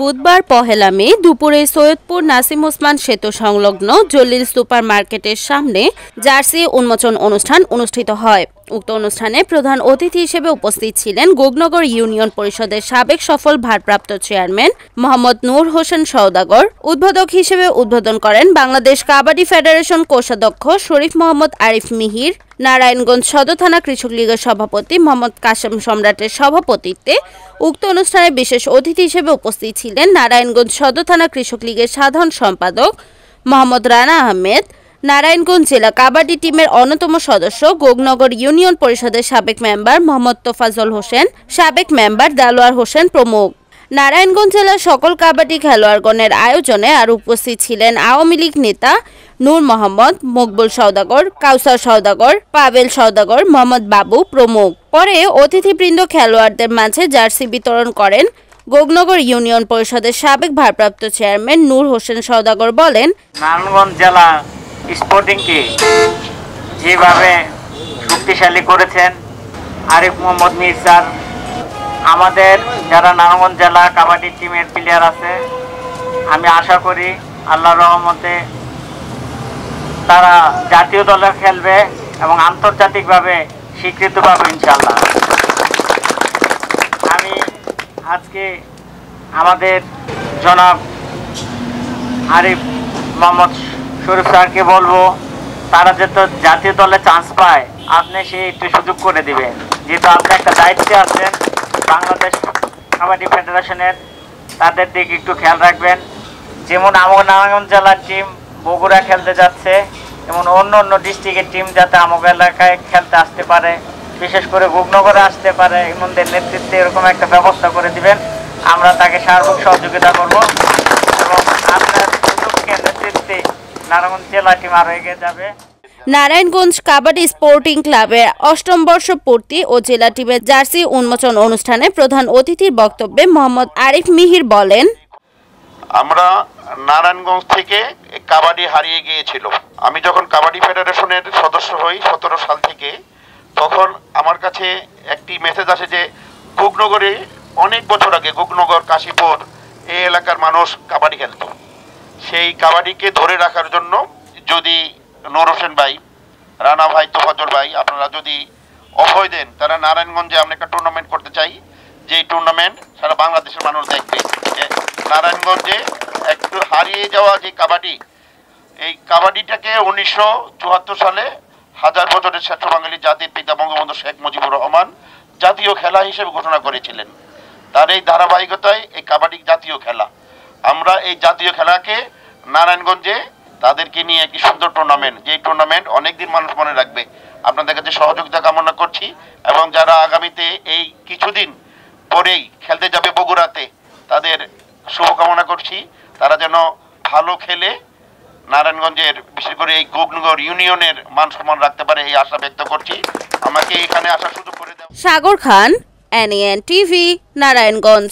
বুধবার পহেলা মে দুপুরে সৈয়দপুর নাসিম ওসমান সেতু সংলগ্ন জলিল সুপার মার্কেটের সামনে জার্সি উন্মোচন অনুষ্ঠান অনুষ্ঠিত হয়। উক্ত অনুষ্ঠানে প্রধান অতিথি হিসেবে উপস্থিত ছিলেন গোগনগর ইউনিয়ন পরিষদের সাবেক সফল ভারপ্রাপ্ত চেয়ারম্যান মোহাম্মদ নূর হোসেন সওদাগর। উদ্বোধক হিসেবে উদ্বোধন করেন বাংলাদেশ কাবাডি ফেডারেশন কোষাধ্যক্ষ শরীফ মোহাম্মদ আরিফ মিহির। নারায়ণগঞ্জ সদর থানা কৃষক লীগের সভাপতি মোহাম্মদ কাশেম সম্রাটের সভাপতিত্বে উক্ত অনুষ্ঠানে বিশেষ অতিথি হিসেবে উপস্থিত ছিলেন নারায়ণগঞ্জ সদর থানা কৃষক লীগের সাধারণ সম্পাদক মোহাম্মদ রানা আহমেদ, নারায়ণগঞ্জ জেলা কাবাডি টিমের অন্যতম সদস্য গোগনগর ইউনিয়ন পরিষদের সাবেক মেম্বার মোহাম্মদ তোফাজ্জল হোসেন, সাবেক মেম্বার দেলোয়ার হোসেন প্রমুখ। নারায়ণগঞ্জ জেলার সকল কাবাডি খেলোয়াড়গণের আয়োজনে আর উপস্থিত ছিলেন আওয়ামী লীগ নেতা নূর মোহাম্মদ, মকবুল সওদাগর, কাউসার সওদাগর, পাবেল সওদাগর, মোহাম্মদ বাবু প্রমুখ। পরে অতিথিবৃন্দ খেলোয়াড়দের মাঝে জার্সি বিতরণ করেন। গোগনগর ইউনিয়ন পরিষদের সাবেক ভারপ্রাপ্ত চেয়ারম্যান নূর হোসেন সওদাগর বলেন, নারায়ণগঞ্জ জেলা স্পোর্টিংকে যেভাবে শক্তিশালী করেছেন আরিফ মোহাম্মদ মির্জার, আমাদের যারা নারায়ণগঞ্জ জেলা কাবাডি টিমের প্লেয়ার আছে, আমি আশা করি আল্লাহর রহমতে তারা জাতীয় দলে খেলবে এবং আন্তর্জাতিকভাবে স্বীকৃতি পাবে ইনশাআল্লাহ। আমি আজকে আমাদের জনাব আরিফ মোহাম্মদ শরীফ স্যারকে বলবো, তারা যাতে জাতীয় দলে চান্স পায় আপনি সেই একটু সুযোগ করে দিবেন, যেহেতু আপনি একটা দায়িত্বে আছেন বাংলাদেশ কাবাডি ফেডারেশনের, তাদের দিকে একটু খেয়াল রাখবেন। যেমন আমার নারায়ণগঞ্জ জেলার টিম বগুড়া খেলতে যাচ্ছে, যেমন অন্য অন্য ডিস্ট্রিক্টের টিম যাতে আমার এলাকায় খেলতে আসতে পারে, বিশেষ করে গোগনগরে আসতে পারে, এমনদের নেতৃত্বে এরকম একটা ব্যবস্থা করে দিবেন। আমরা তাকে সার্বিক সহযোগিতা করব এবং আপনার সুযোগকে নেতৃত্বে নারায়ণগঞ্জ জেলা টিম আরও এগিয়ে যাবে। নারায়ণগঞ্জ কাবাডি স্পোর্টিং ক্লাবের ৮ম বর্ষ পূর্তি ও জেলা টিমের জার্সি উন্মোচন অনুষ্ঠানে প্রধান অতিথির বক্তব্যে মোহাম্মদ আরিফ মিহির বলেন, আমরা নারায়ণগঞ্জ থেকে কাবাডি হারিয়ে গিয়েছিল। আমি যখন কাবাডি ফেডারেশনের সদস্য হই ১৭ সাল থেকে, তখন আমার কাছে একটি মেসেজ আসে যে গোগনগরে অনেক বছর আগে গোগনগর, কাশীপুর এই এলাকার মানুষ কাবাডি খেলত। সেই কাবাডিকে ধরে রাখার জন্য যদি নূর হোসেন ভাই, রানা ভাই, তোফাজ্জল ভাই আপনারা যদি অভয় দেন, তারা নারায়ণগঞ্জে আমরা একটা টুর্নামেন্ট করতে চাই, যেই টুর্নামেন্ট সারা বাংলাদেশের মানুষ দেখবে। নারায়ণগঞ্জে একটু হারিয়ে যাওয়া যে কাবাডি, এই কাবাডিটাকে ১৯৭৪ সালে হাজার বছরের শ্রেষ্ঠ বাঙালি জাতির পিতা বঙ্গবন্ধু শেখ মুজিবুর রহমান জাতীয় খেলা হিসেবে ঘোষণা করেছিলেন। তার এই ধারাবাহিকতায় এই কাবাডি জাতীয় খেলা, আমরা এই জাতীয় খেলাকে নারায়ণগঞ্জে তাদেরকে নিয়ে একটি সুন্দর টুর্নামেন্ট, যেই টুর্নামেন্ট অনেকদিন মানুষ মনে রাখবে, আপনাদের কাছে সহযোগিতা কামনা করছি। এবং যারা আগামীতে এই কিছুদিন পরেই খেলতে যাবে বগুড়াতে, তাদের শুভকামনা করছি, তারা যেন ভালো খেলে নারায়ণগঞ্জের বিশেষ করে এই গোগনগর ইউনিয়নের মান সম্মান রাখতে পারে, এই আশা ব্যক্ত করছি। আমাকে এখানে আসার সুযোগ করে দেওয়া। সাগর খান, NAN TV, নারায়ণগঞ্জ।